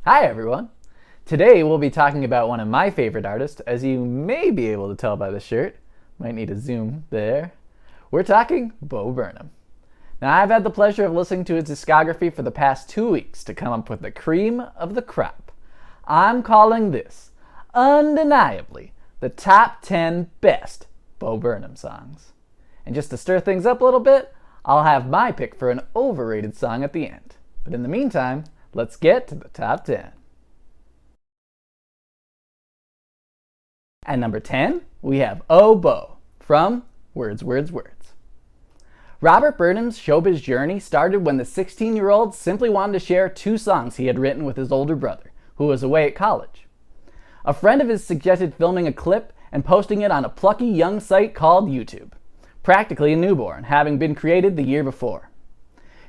Hi everyone! Today we'll be talking about one of my favorite artists, as you may be able to tell by the shirt. Might need a zoom there. We're talking BO BURNHAM. Now I've had the pleasure of listening to his discography for the past 2 weeks to come up with the cream of the crop. I'm calling this, undeniably, the top 10 best BO BURNHAM songs. And just to stir things up a little bit, I'll have my pick for an overrated song at the end. But in the meantime, let's get to the top 10. At number 10, we have Oh Bo from Words, Words, Words. Robert Burnham's showbiz journey started when the 16-year-old simply wanted to share 2 songs he had written with his older brother, who was away at college. A friend of his suggested filming a clip and posting it on a plucky young site called YouTube, practically a newborn, having been created the year before.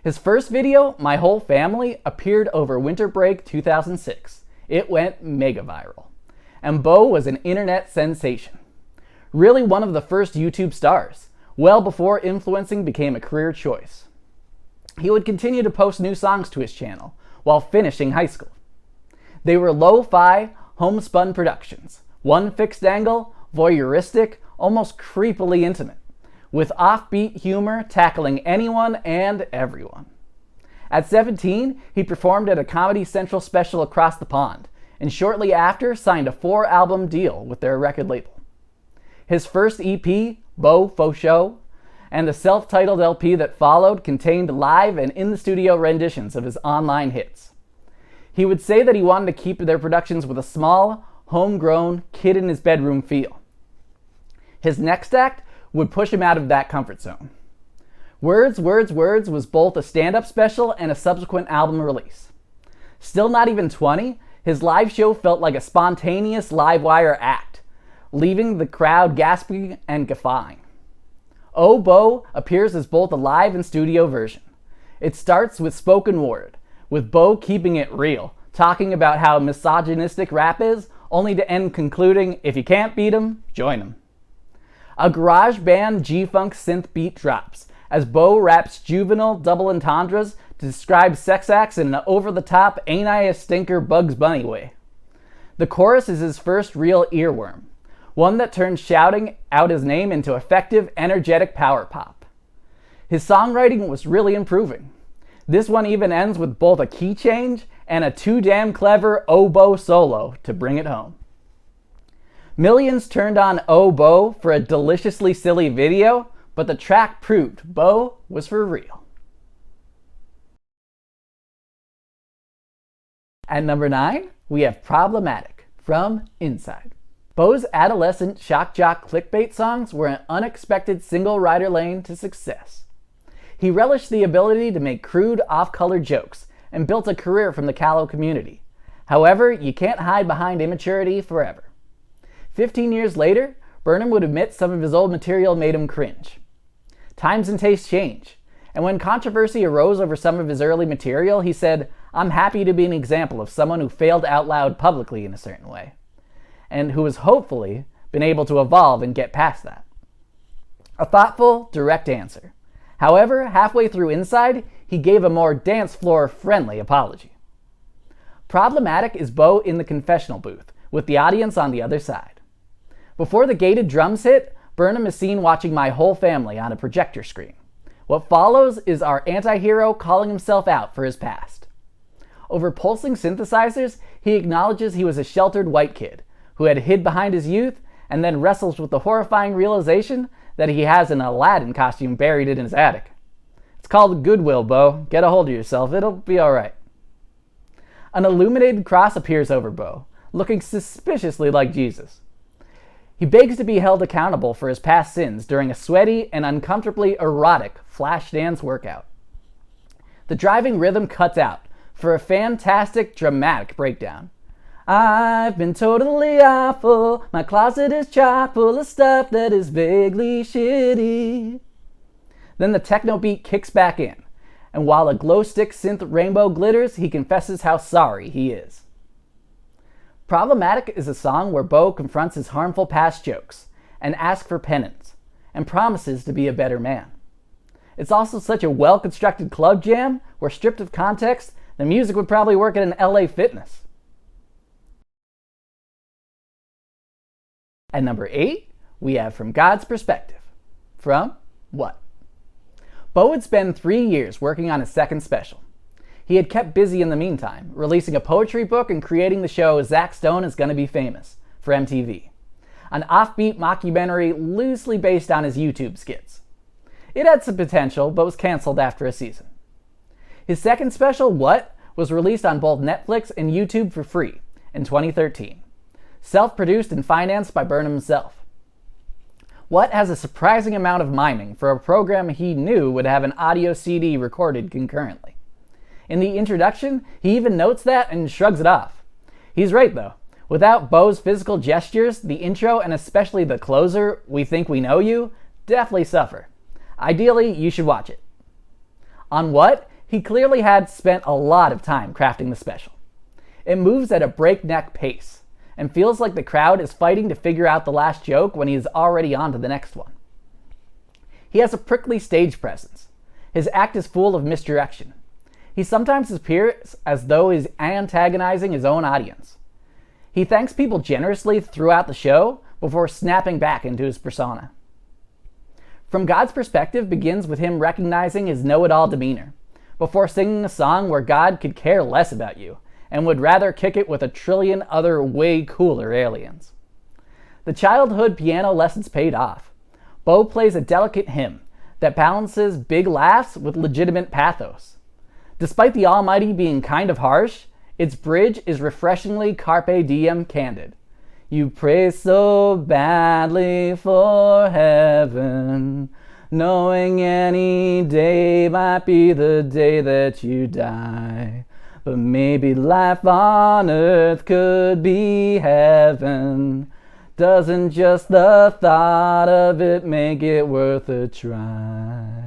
His first video, My Whole Family, appeared over winter break 2006. It went mega viral. And Bo was an internet sensation. Really one of the first YouTube stars, well before influencing became a career choice. He would continue to post new songs to his channel while finishing high school. They were lo-fi, homespun productions, one fixed angle, voyeuristic, almost creepily intimate, with offbeat humor tackling anyone and everyone. At 17, he performed at a Comedy Central special across the pond, and shortly after signed a 4-album deal with their record label. His first EP, Bo Faux Show, and the self-titled LP that followed contained live and in-the-studio renditions of his online hits. He would say that he wanted to keep their productions with a small, homegrown, kid-in-his-bedroom feel. His next act would push him out of that comfort zone. Words, Words, Words was both a stand-up special and a subsequent album release. Still not even 20, his live show felt like a spontaneous live wire act, leaving the crowd gasping and guffawing. Oh Bo appears as both a live and studio version. It starts with spoken word, with Bo keeping it real, talking about how misogynistic rap is, only to end concluding, if you can't beat 'em, join 'em. A garage band G-funk synth beat drops, as Bo raps juvenile double entendres to describe sex acts in an over-the-top, ain't I a stinker Bugs Bunny way. The chorus is his first real earworm, one that turns shouting out his name into effective, energetic power pop. His songwriting was really improving. This one even ends with both a key change and a too damn clever Oh Bo solo to bring it home. Millions turned on Oh Bo for a deliciously silly video, but the track proved Bo was for real. At number 9, we have Problematic from Inside. Bo's adolescent shock jock clickbait songs were an unexpected single rider lane to success. He relished the ability to make crude, off-color jokes and built a career from the callow community. However, you can't hide behind immaturity forever. 15 years later, Burnham would admit some of his old material made him cringe. Times and tastes change, and when controversy arose over some of his early material, he said, "I'm happy to be an example of someone who failed out loud publicly in a certain way, and who has hopefully been able to evolve and get past that." A thoughtful, direct answer. However, halfway through Inside, he gave a more dance floor-friendly apology. Problematic is Bo in the confessional booth, with the audience on the other side. Before the gated drums hit, Burnham is seen watching My Whole Family on a projector screen. What follows is our anti-hero calling himself out for his past. Over pulsing synthesizers, he acknowledges he was a sheltered white kid who had hid behind his youth and then wrestles with the horrifying realization that he has an Aladdin costume buried in his attic. It's called Goodwill, Bo. Get a hold of yourself. It'll be alright. An illuminated cross appears over Bo, looking suspiciously like Jesus. He begs to be held accountable for his past sins during a sweaty and uncomfortably erotic flash dance workout. The driving rhythm cuts out for a fantastic, dramatic breakdown. I've been totally awful, my closet is chock full of stuff that is vaguely shitty. Then the techno beat kicks back in, and while a glow stick synth rainbow glitters, he confesses how sorry he is. Problematic is a song where Bo confronts his harmful past jokes and asks for penance, and promises to be a better man. It's also such a well-constructed club jam where, stripped of context, the music would probably work at an LA Fitness. At number 8, we have From God's Perspective. From What? Bo would spend 3 years working on his second special. He had kept busy in the meantime, releasing a poetry book and creating the show Zach Stone is Gonna Be Famous for MTV, an offbeat mockumentary loosely based on his YouTube skits. It had some potential, but was canceled after a season. His second special, What?, was released on both Netflix and YouTube for free in 2013. Self-produced and financed by Burnham himself. What has a surprising amount of miming for a program he knew would have an audio CD recorded concurrently. In the introduction, he even notes that and shrugs it off. He's right though. Without Bo's physical gestures, the intro and especially the closer, We Think We Know You, definitely suffer. Ideally, you should watch it. On What, he clearly had spent a lot of time crafting the special. It moves at a breakneck pace and feels like the crowd is fighting to figure out the last joke when he is already on to the next one. He has a prickly stage presence. His act is full of misdirection. He sometimes appears as though he's antagonizing his own audience. He thanks people generously throughout the show before snapping back into his persona. From God's Perspective begins with him recognizing his know-it-all demeanor, before singing a song where God could care less about you and would rather kick it with a trillion other way cooler aliens. The childhood piano lessons paid off. Bo plays a delicate hymn that balances big laughs with legitimate pathos. Despite the Almighty being kind of harsh, its bridge is refreshingly carpe diem candid. You pray so badly for heaven, knowing any day might be the day that you die. But maybe life on earth could be heaven. Doesn't just the thought of it make it worth a try?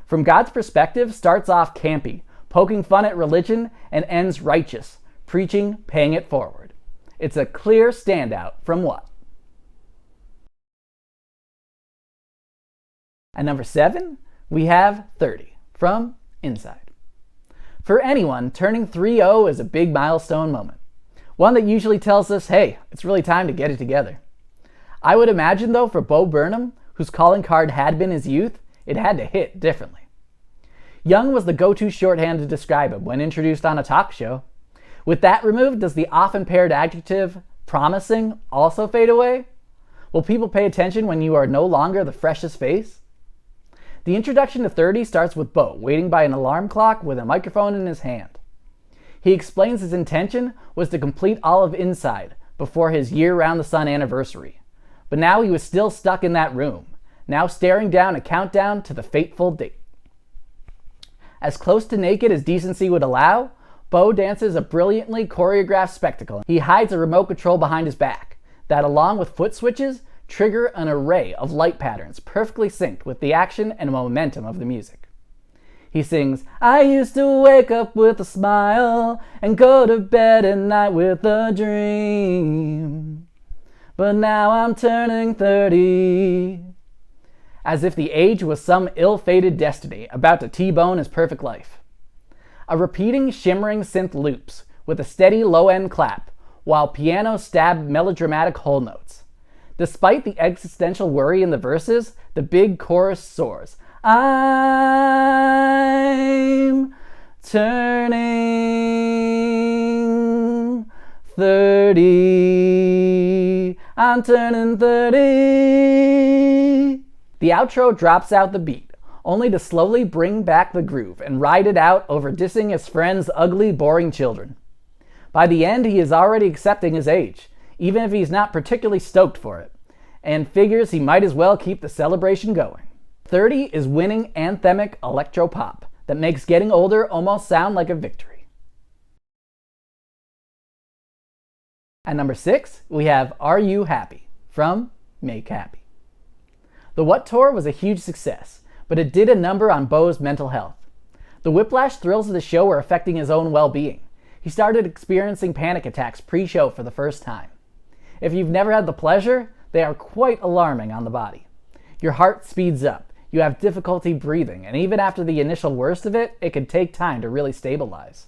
From God's Perspective starts off campy, poking fun at religion, and ends righteous, preaching, paying it forward. It's a clear standout from What? At number 7, we have 30, from Inside. For anyone, turning 3-0 is a big milestone moment. One that usually tells us, hey, it's really time to get it together. I would imagine, though, for Bo Burnham, whose calling card had been his youth, it had to hit differently. Young was the go-to shorthand to describe him when introduced on a talk show. With that removed, does the often paired adjective, promising, also fade away? Will people pay attention when you are no longer the freshest face? The introduction to 30 starts with Bo waiting by an alarm clock with a microphone in his hand. He explains his intention was to complete all of Inside before his year-round-the-sun anniversary. But now he was still stuck in that room, now staring down a countdown to the fateful date. As close to naked as decency would allow, Bo dances a brilliantly choreographed spectacle. He hides a remote control behind his back that, along with foot switches, trigger an array of light patterns perfectly synced with the action and momentum of the music. He sings, I used to wake up with a smile and go to bed at night with a dream. But now I'm turning 30. As if the age was some ill-fated destiny about to T-bone his perfect life. A repeating, shimmering synth loops with a steady low-end clap while piano stab melodramatic whole notes. Despite the existential worry in the verses, the big chorus soars. I'm turning 30. I'm turning 30. The outro drops out the beat, only to slowly bring back the groove and ride it out over dissing his friend's ugly, boring children. By the end, he is already accepting his age, even if he's not particularly stoked for it, and figures he might as well keep the celebration going. 30 is winning anthemic electro-pop that makes getting older almost sound like a victory. At number 6, we have Are You Happy? From Make Happy. The What tour was a huge success, but it did a number on Bo's mental health. The whiplash thrills of the show were affecting his own well-being. He started experiencing panic attacks pre-show for the first time. If you've never had the pleasure, they are quite alarming on the body. Your heart speeds up, you have difficulty breathing, and even after the initial worst of it, it can take time to really stabilize.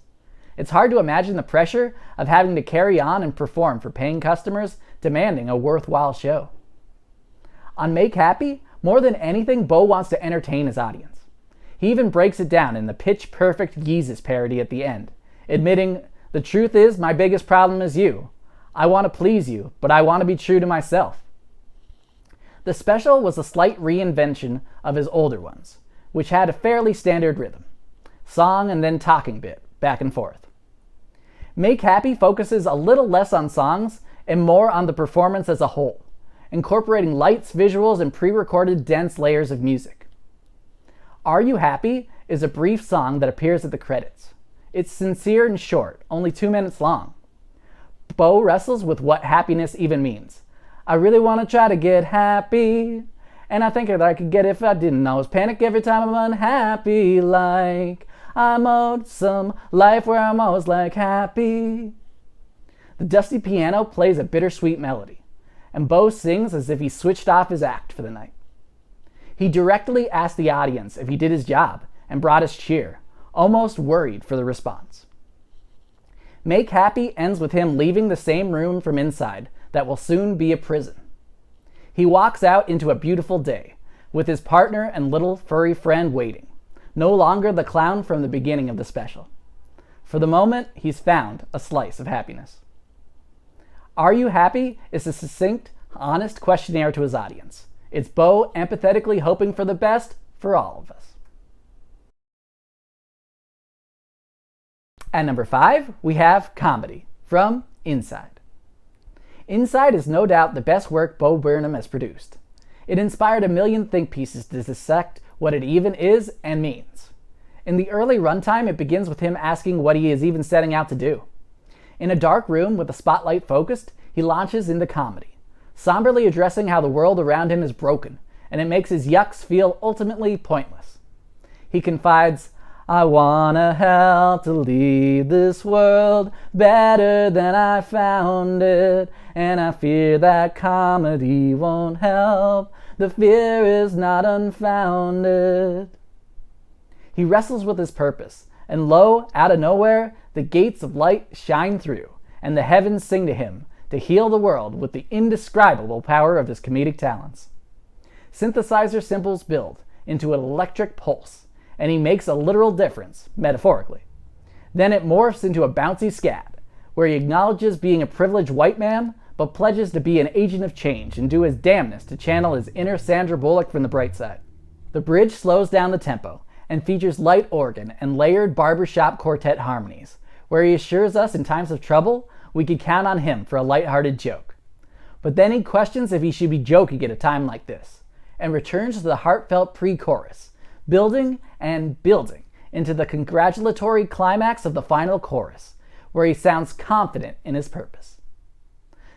It's hard to imagine the pressure of having to carry on and perform for paying customers demanding a worthwhile show. On Make Happy, more than anything, Bo wants to entertain his audience. He even breaks it down in the pitch-perfect Yeezus parody at the end, admitting, "The truth is, my biggest problem is you. I want to please you, but I want to be true to myself." The special was a slight reinvention of his older ones, which had a fairly standard rhythm. Song and then talking bit, back and forth. Make Happy focuses a little less on songs and more on the performance as a whole, incorporating lights, visuals, and pre-recorded dense layers of music. Are You Happy is a brief song that appears at the credits. It's sincere and short, only 2 minutes long. Bo wrestles with what happiness even means. I really want to try to get happy, and I think that I could get if I didn't always panic every time I'm unhappy, like I'm owed some life where I'm always like happy. The dusty piano plays a bittersweet melody, and Bo sings as if he switched off his act for the night. He directly asked the audience if he did his job and brought us cheer, almost worried for the response. Make Happy ends with him leaving the same room from inside that will soon be a prison. He walks out into a beautiful day, with his partner and little furry friend waiting, no longer the clown from the beginning of the special. For the moment, he's found a slice of happiness. Are You Happy is a succinct, honest questionnaire to his audience. It's Bo empathetically hoping for the best for all of us. At number 5, we have Comedy from Inside. Inside is no doubt the best work Bo Burnham has produced. It inspired a million think pieces to dissect what it even is and means. In the early runtime, it begins with him asking what he is even setting out to do. In a dark room with the spotlight focused, he launches into comedy, somberly addressing how the world around him is broken, and it makes his yucks feel ultimately pointless. He confides, "I wanna help to leave this world better than I found it, and I fear that comedy won't help. The fear is not unfounded." He wrestles with his purpose, and lo, out of nowhere, the gates of light shine through, and the heavens sing to him to heal the world with the indescribable power of his comedic talents. Synthesizer cymbals build into an electric pulse, and he makes a literal difference, metaphorically. Then it morphs into a bouncy scat, where he acknowledges being a privileged white man, but pledges to be an agent of change and do his damnedest to channel his inner Sandra Bullock from the bright side. The bridge slows down the tempo and features light organ and layered barbershop quartet harmonies, where he assures us in times of trouble we could count on him for a lighthearted joke. But then he questions if he should be joking at a time like this, and returns to the heartfelt pre-chorus, building and building into the congratulatory climax of the final chorus, where he sounds confident in his purpose.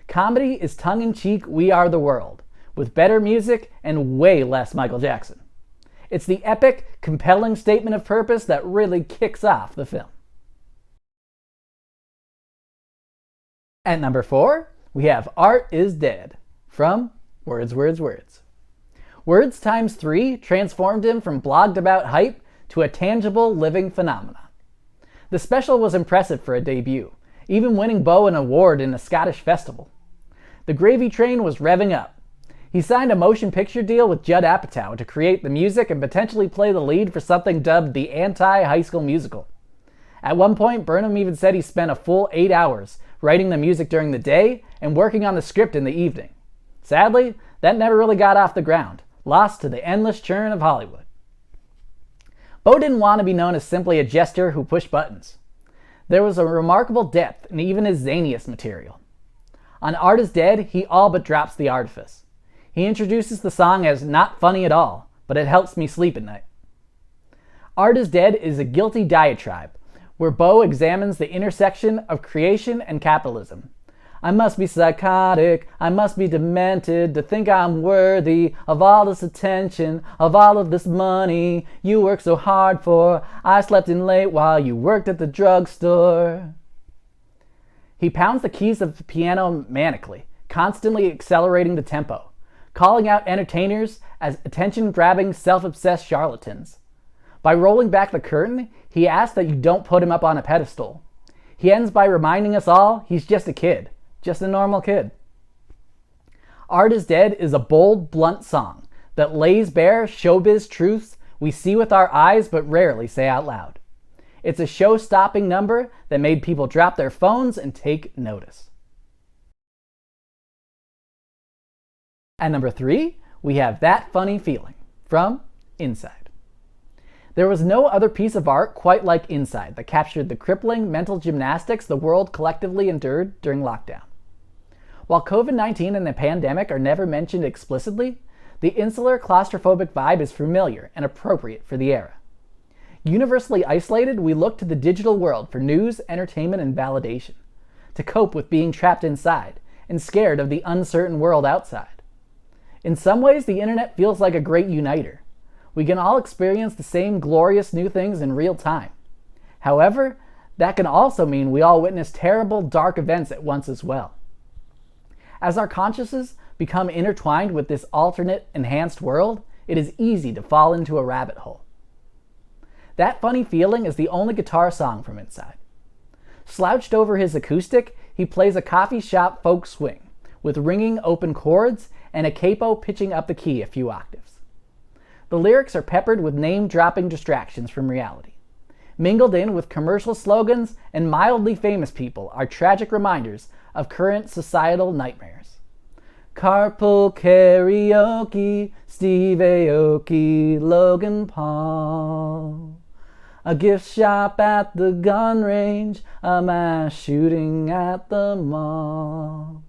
Comedy is tongue-in-cheek We Are the World, with better music and way less Michael Jackson. It's the epic, compelling statement of purpose that really kicks off the film. At number 4, we have Art is Dead from Words, Words, Words. Words times 3 transformed him from blogged about hype to a tangible living phenomenon. The special was impressive for a debut, even winning Bo an award in a Scottish festival. The gravy train was revving up. He signed a motion picture deal with Judd Apatow to create the music and potentially play the lead for something dubbed the Anti-High School Musical. At one point, Burnham even said he spent a full 8 hours writing the music during the day and working on the script in the evening. Sadly, that never really got off the ground, lost to the endless churn of Hollywood. Bo didn't want to be known as simply a jester who pushed buttons. There was a remarkable depth in even his zaniest material. On Art is Dead, he all but drops the artifice. He introduces the song as not funny at all, but it helps me sleep at night. Art is Dead is a guilty diatribe, where Bo examines the intersection of creation and capitalism. I must be psychotic, I must be demented to think I'm worthy of all this attention, of all of this money you work so hard for. I slept in late while you worked at the drugstore. He pounds the keys of the piano manically, constantly accelerating the tempo, calling out entertainers as attention-grabbing, self-obsessed charlatans. By rolling back the curtain, he asks that you don't put him up on a pedestal. He ends by reminding us all he's just a kid. Just a normal kid. Art is Dead is a bold, blunt song that lays bare showbiz truths we see with our eyes but rarely say out loud. It's a show-stopping number that made people drop their phones and take notice. At number 3, we have That Funny Feeling from Inside. There was no other piece of art quite like Inside that captured the crippling mental gymnastics the world collectively endured during lockdown. While COVID-19 and the pandemic are never mentioned explicitly, the insular claustrophobic vibe is familiar and appropriate for the era. Universally isolated, we look to the digital world for news, entertainment, and validation, to cope with being trapped inside and scared of the uncertain world outside. In some ways, the internet feels like a great uniter. We can all experience the same glorious new things in real time. However, that can also mean we all witness terrible, dark events at once as well. As our consciousnesses become intertwined with this alternate, enhanced world, it is easy to fall into a rabbit hole. That Funny Feeling is the only guitar song from Inside. Slouched over his acoustic, he plays a coffee shop folk swing, with ringing open chords and a capo pitching up the key a few octaves. The lyrics are peppered with name-dropping distractions from reality. Mingled in with commercial slogans and mildly famous people are tragic reminders of current societal nightmares. Carpool karaoke, Steve Aoki, Logan Paul. A gift shop at the gun range, a mass shooting at the mall.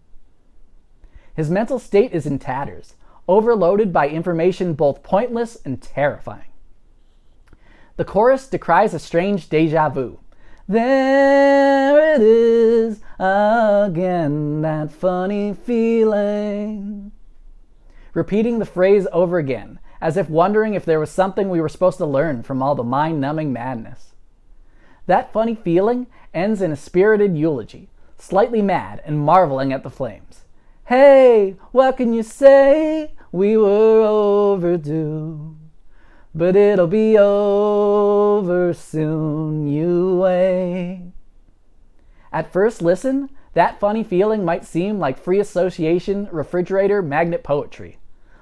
His mental state is in tatters, overloaded by information both pointless and terrifying. The chorus decries a strange deja vu. There it is again, that funny feeling. Repeating the phrase over again, as if wondering if there was something we were supposed to learn from all the mind-numbing madness. That Funny Feeling ends in a spirited eulogy, slightly mad and marveling at the flames. Hey, what can you say? We were overdue. But it'll be over soon, you wait. At first listen, That Funny Feeling might seem like free association, refrigerator, magnet poetry.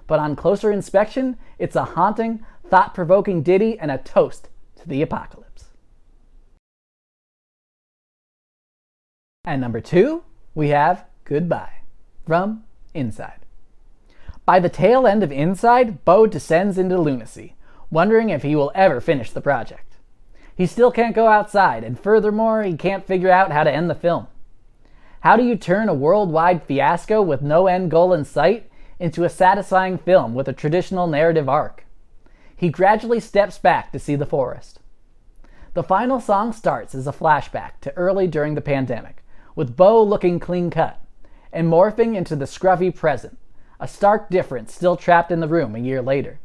But on closer inspection, it's a haunting, thought-provoking ditty and a toast to the apocalypse. At number 2, we have Goodbye from Inside. By the tail end of Inside, Bo descends into lunacy, wondering if he will ever finish the project. He still can't go outside, and furthermore, he can't figure out how to end the film. How do you turn a worldwide fiasco with no end goal in sight into a satisfying film with a traditional narrative arc? He gradually steps back to see the forest. The final song starts as a flashback to early during the pandemic, with Bo looking clean-cut, and morphing into the scruffy present, a stark difference still trapped in the room a year later.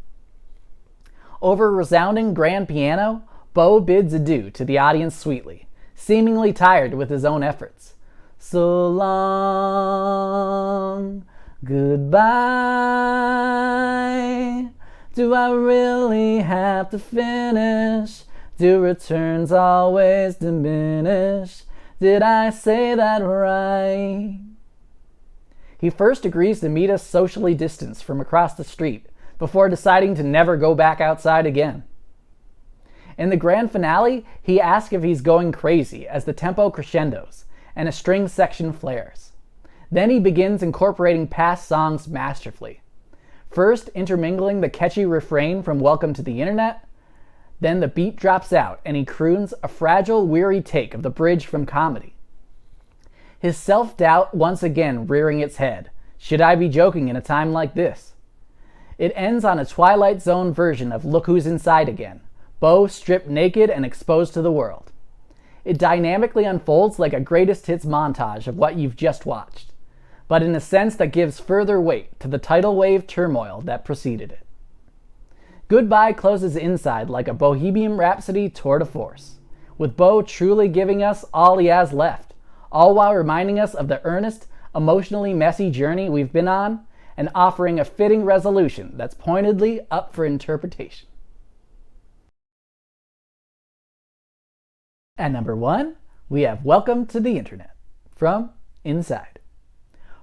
Over a resounding grand piano, Bo bids adieu to the audience sweetly, seemingly tired with his own efforts. So long, goodbye. Do I really have to finish? Do returns always diminish? Did I say that right? He first agrees to meet us socially distanced from across the street, before deciding to never go back outside again. In the grand finale, he asks if he's going crazy as the tempo crescendos and a string section flares. Then he begins incorporating past songs masterfully, first intermingling the catchy refrain from Welcome to the Internet, then the beat drops out and he croons a fragile, weary take of the bridge from Comedy. His self-doubt once again rearing its head. Should I be joking in a time like this? It ends on a Twilight Zone version of Look Who's Inside Again, Bo stripped naked and exposed to the world. It dynamically unfolds like a greatest hits montage of what you've just watched, but in a sense that gives further weight to the tidal wave turmoil that preceded it. Goodbye closes Inside like a Bohemian Rhapsody tour de force, with Bo truly giving us all he has left, all while reminding us of the earnest, emotionally messy journey we've been on, and offering a fitting resolution that's pointedly up for interpretation. At number 1, we have Welcome to the Internet from Inside.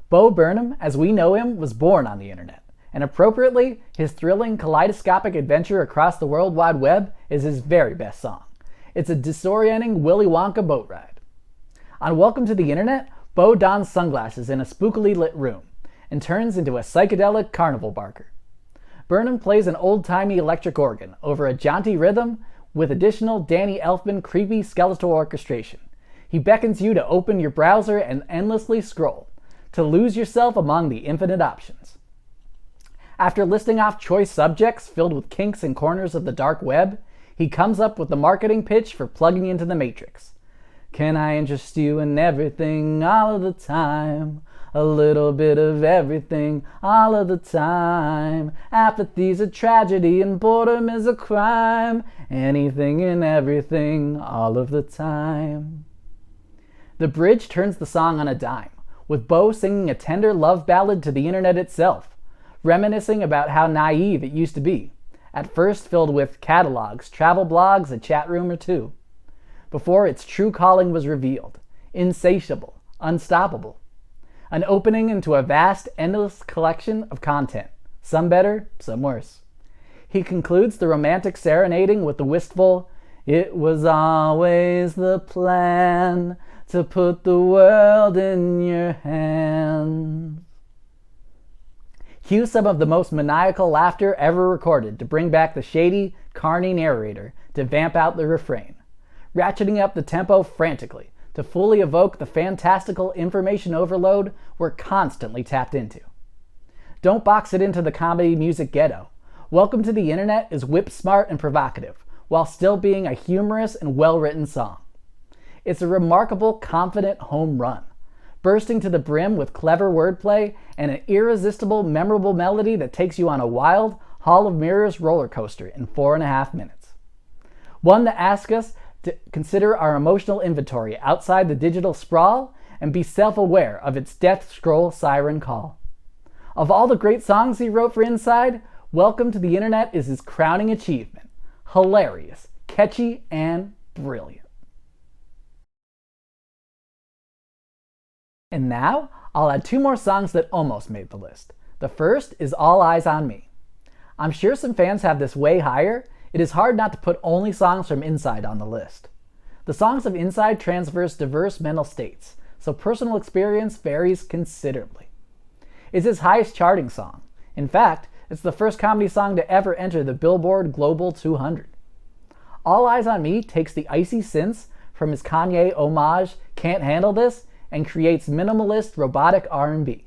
Bo Burnham, as we know him, was born on the internet, and appropriately, his thrilling kaleidoscopic adventure across the World Wide Web is his very best song. It's a disorienting Willy Wonka boat ride. On Welcome to the Internet, Bo dons sunglasses in a spookily lit room and turns into a psychedelic carnival barker. Burnham plays an old-timey electric organ over a jaunty rhythm with additional Danny Elfman creepy skeletal orchestration. He beckons you to open your browser and endlessly scroll, to lose yourself among the infinite options. After listing off choice subjects filled with kinks and corners of the dark web, he comes up with the marketing pitch for plugging into the Matrix. Can I interest you in everything all of the time? A little bit of everything all of the time. Apathy's a tragedy and boredom is a crime. Anything and everything all of the time. The bridge turns the song on a dime, with Bo singing a tender love ballad to the internet itself, reminiscing about how naive it used to be, at first filled with catalogs, travel blogs, a chat room or two, before its true calling was revealed, insatiable, unstoppable. An opening into a vast, endless collection of content, some better, some worse. He concludes the romantic serenading with the wistful, "It was always the plan to put the world in your hands." Cue some of the most maniacal laughter ever recorded to bring back the shady, carny narrator to vamp out the refrain, ratcheting up the tempo frantically to fully evoke the fantastical information overload we're constantly tapped into. Don't box it into the comedy music ghetto. Welcome to the Internet is whip-smart and provocative, while still being a humorous and well-written song. It's a remarkable, confident home run, bursting to the brim with clever wordplay and an irresistible, memorable melody that takes you on a wild, Hall of Mirrors roller coaster in 4.5 minutes. One that asks us to consider our emotional inventory outside the digital sprawl and be self-aware of its death scroll siren call. Of all the great songs he wrote for Inside, Welcome to the Internet is his crowning achievement. Hilarious, catchy, and brilliant. And now, I'll add 2 more songs that almost made the list. The first is All Eyes on Me. I'm sure some fans have this way higher. It is hard not to put only songs from Inside on the list. The songs of Inside traverse diverse mental states, so personal experience varies considerably. It's his highest charting song. In fact, it's the first comedy song to ever enter the Billboard Global 200. All Eyes on Me takes the icy synths from his Kanye homage Can't Handle This and creates minimalist robotic R&B.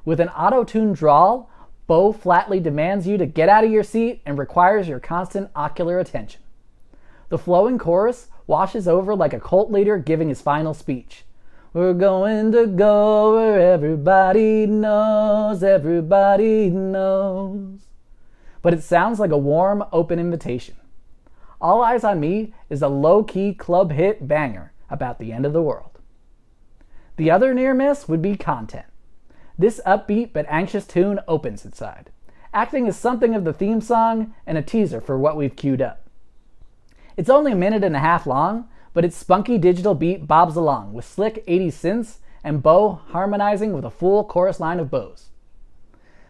With an auto-tuned drawl, Bo flatly demands you to get out of your seat and requires your constant ocular attention. The flowing chorus washes over like a cult leader giving his final speech. We're going to go where everybody knows, everybody knows. But it sounds like a warm, open invitation. All Eyes on Me is a low-key club hit banger about the end of the world. The other near miss would be Content. This upbeat but anxious tune opens Inside, acting as something of the theme song and a teaser for what we've queued up. It's only 1.5 minutes long, but its spunky digital beat bobs along with slick 80s synths and Bo harmonizing with a full chorus line of bows.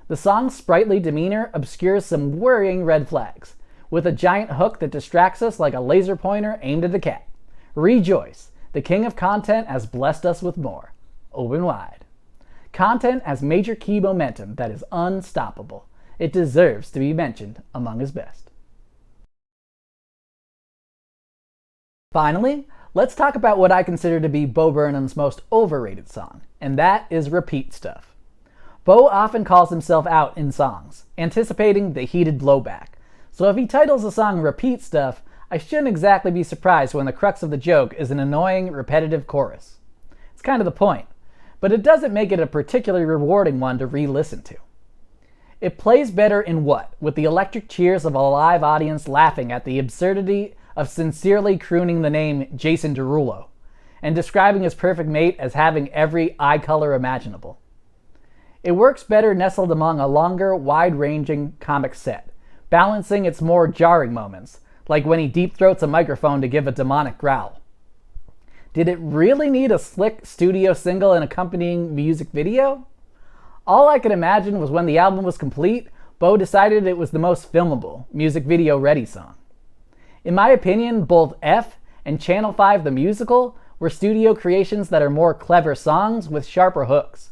The song's sprightly demeanor obscures some worrying red flags, with a giant hook that distracts us like a laser pointer aimed at a cat. Rejoice! The king of content has blessed us with more. Open wide. Content has major key momentum that is unstoppable. It deserves to be mentioned among his best. Finally, let's talk about what I consider to be Bo Burnham's most overrated song, and that is Repeat Stuff. Bo often calls himself out in songs, anticipating the heated blowback. So if he titles a song Repeat Stuff, I shouldn't exactly be surprised when the crux of the joke is an annoying, repetitive chorus. It's kind of the point, but it doesn't make it a particularly rewarding one to re-listen to. It plays better in What, with the electric cheers of a live audience laughing at the absurdity of sincerely crooning the name Jason Derulo, and describing his perfect mate as having every eye color imaginable. It works better nestled among a longer, wide-ranging comic set, balancing its more jarring moments, like when he deep-throats a microphone to give a demonic growl. Did it really need a slick studio single and accompanying music video? All I could imagine was when the album was complete, Bo decided it was the most filmable, music video ready song. In my opinion, both F and Channel 5 the Musical were studio creations that are more clever songs with sharper hooks.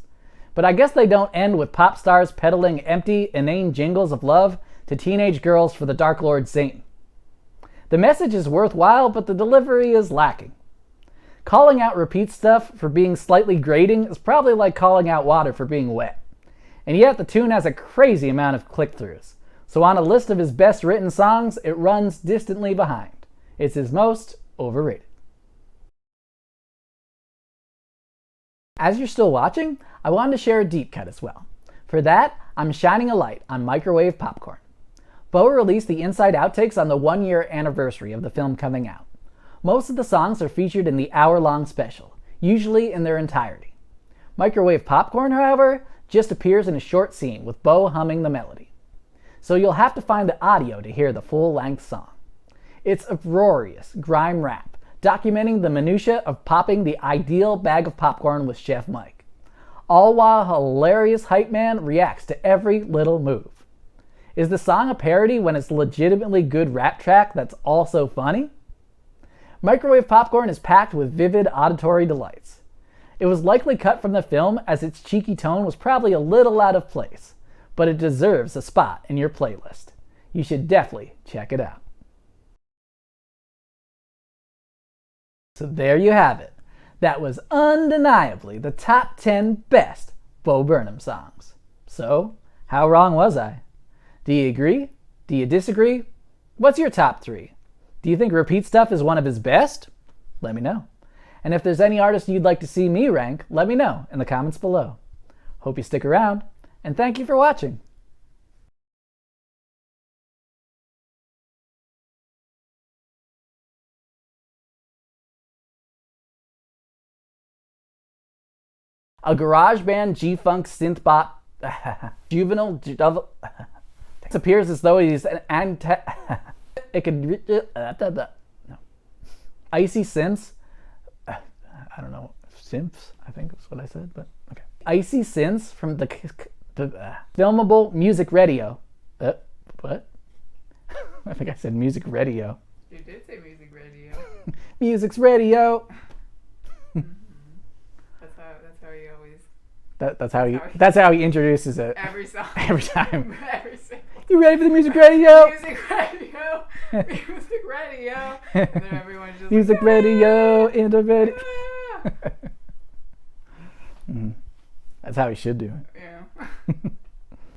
But I guess they don't end with pop stars peddling empty, inane jingles of love to teenage girls for the Dark Lord Satan. The message is worthwhile, but the delivery is lacking. Calling out Repeat Stuff for being slightly grating is probably like calling out Water for being wet. And yet the tune has a crazy amount of click-throughs. So on a list of his best written songs, it runs distantly behind. It's his most overrated. As you're still watching, I wanted to share a deep cut as well. For that, I'm shining a light on Microwave Popcorn. Bo released the inside outtakes on the 1-year anniversary of the film coming out. Most of the songs are featured in the hour-long special, usually in their entirety. Microwave Popcorn, however, just appears in a short scene with Bo humming the melody. So you'll have to find the audio to hear the full-length song. It's uproarious grime rap, documenting the minutia of popping the ideal bag of popcorn with Chef Mike. All while hilarious hype man reacts to every little move. Is the song a parody when it's legitimately good rap track that's also funny? Microwave Popcorn is packed with vivid auditory delights. It was likely cut from the film as its cheeky tone was probably a little out of place, but it deserves a spot in your playlist. You should definitely check it out. So there you have it. That was undeniably the top 10 best Bo Burnham songs. So, how wrong was I? Do you agree? Do you disagree? What's your top 3? Do you think Repeat Stuff is one of his best? Let me know. And if there's any artist you'd like to see me rank, let me know in the comments below. Hope you stick around, and thank you for watching. A garage band G-funk synth bop juvenile appears as though he's an it could no icy synths. I don't know, synths I think is what I said, but okay. Icy synths from the filmable music radio. What? I think I said music radio. You did say music radio. Music's radio. That's how you always. That's how he introduces it. Every song. Every time. Every single. You ready for the music radio? Music radio. Music radio. And then everyone's just music like, radio. Into radio. Ah. That's how he should do it. Yeah.